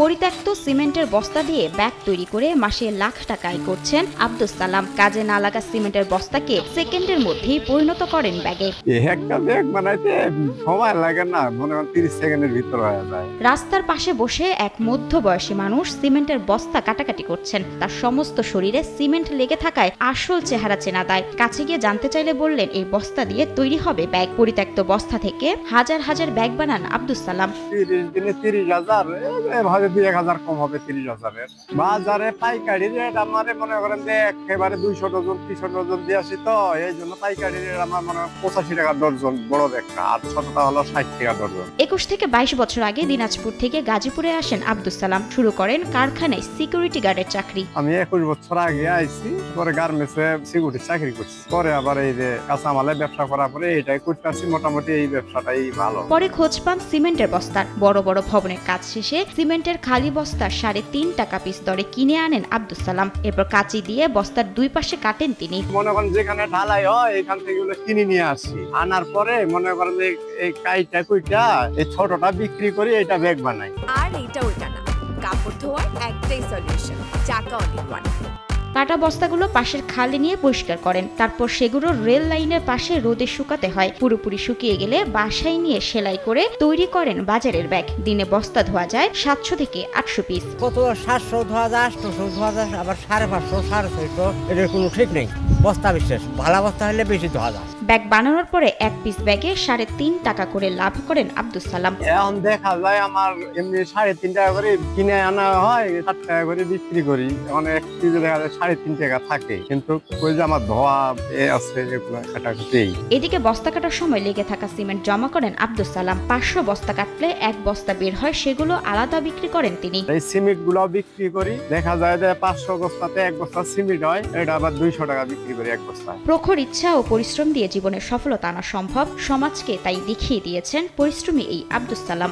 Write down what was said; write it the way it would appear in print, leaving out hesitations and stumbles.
পরিত্যক্ত সিমেন্টের বস্তা দিয়ে ব্যাগ তৈরি করে মাসে লাখ টাকা আয় করছেন আব্দুস সালাম। কাজে না লাগা সিমেন্টের বস্তাকে সেকেন্ডের মধ্যেই পরিণত করেন ব্যাগে। একটা ব্যাগ বানাইতে সময় লাগে না, মনে হয় 30 সেকেন্ডের ভিতর হয়ে যায়। রাস্তার পাশে বসে এক মধ্যবয়সী মানুষ সিমেন্টের বস্তা কাটাকাটি করছেন। তার সমস্ত শরীরে সিমেন্ট লেগে থাকায় আসল চেহারা চেনা দেয়। কাছে গিয়ে জানতে চাইলে বললেন এই বস্তা দিয়ে তৈরি হবে ব্যাগ। পরিত্যক্ত বস্তা থেকে হাজার হাজার ব্যাগ বানান আব্দুস সালাম। 30 দিনে 30,000, ভাবে 2,000 কম হবে 30,000-এর। বাজারে পাইকারি রেট আমার মনে করেন যে একেবারে 200 ডজন 300 ডজন দিয়ে আসি, তো এই জন্য পাইকারি রেট আমার মনে হয় 85 টাকা ডজন বড় ব্যাগটা, আর ছোটটা হলো 60 টাকা ডজন। 21 থেকে 22 বছর আগে দিনাজপুর থেকে গাজীপুরে আসেন আব্দুস সালাম। শুরু করেন কারখানায় সিকিউরিটি গার্ডের চাকরি। আমি 21 বছর আগে আইছি, পরে গার্মেন্টসে সিকিউরিটি চাকরি করছি, পরে আবার এই যে কাঁচামালের ব্যবসা করার পরে এটাই করতেছি। মোটামুটি এই ব্যবসাটাই ভালো। পরে খোঁজ পান সিমেন্টের বস্তার। বড় বড় ভবনের কাজ শেষে সিমেন্টের খালি বস্তা 3.5 টাকা পিস দরে কিনে আনেন আব্দুস সালাম। এরপর কাঁচি দিয়ে বস্তার দুই পাশে কাটেন তিনি। মনে করেন যেখানে ঢালাই হয় এখান থেকে এগুলো কিনে নিয়ে আসি, আনার পরে মনে করেন যে এই কাইটা কুইটা এই ছোটটা বিক্রি করি, এটা ব্যাগ বানাই। আর এটা ওইটা না, কাপড় ধোয়ার একটাই সলিউশন, চাকা অল ইন ওয়ান। কাটা বস্তাগুলো পাশের খালে নিয়ে পরিষ্কার করেন। তারপর সেগুলো রেল লাইনের পাশে রোদে শুকাতে হয়। পুরোপুরি শুকিয়ে গেলে বাসায় নিয়ে সেলাই করে তৈরি করেন বাজারের ব্যাগ। দিনে বস্তা ধোয়া যায় 700 থেকে 800 পিস। কত 700 ধোয়া যায়, 800 ধোয়া যায়, আবার 550 650, এটার কোনো ঠিক নেই। বস্তা বিশেষ ভালো বস্তা হলে বেশি ধোয়া যায়। ব্যাগ বানানোর পরে এক পিস ব্যাগে 3.5 টাকা করে লাভ করেন আব্দুস সালাম। এখন দেখা যায় আমার এমনি 3.5 টাকা করে কিনে আনা হয়, 7 টাকা করে বিক্রি করি। এখন এক পিসে দেখা যায় 3.5 টাকা থাকে, কিন্তু ওই যে আমার ধোয়া আছে এগুলো কাটাকুটি। এদিকে বস্তা কাটার সময় লেগে থাকা সিমেন্ট জমা করেন আব্দুস সালাম। 500 বস্তা কাটলে এক বস্তা বের হয়, সেগুলো আলাদা বিক্রি করেন তিনি। এই সিমেন্ট গুলো বিক্রি করি, দেখা যায় যে 500 বস্তাতে এক বস্তা সিমেন্ট হয়, এটা আবার 200 টাকা বিক্রি করি এক বস্তা। প্রখর ইচ্ছা ও পরিশ্রম দিয়ে জীবনের সফলতা আনা সম্ভব, সমাজকে তাই দেখিয়ে দিয়েছেন পরিশ্রমী এই আব্দুস সালাম।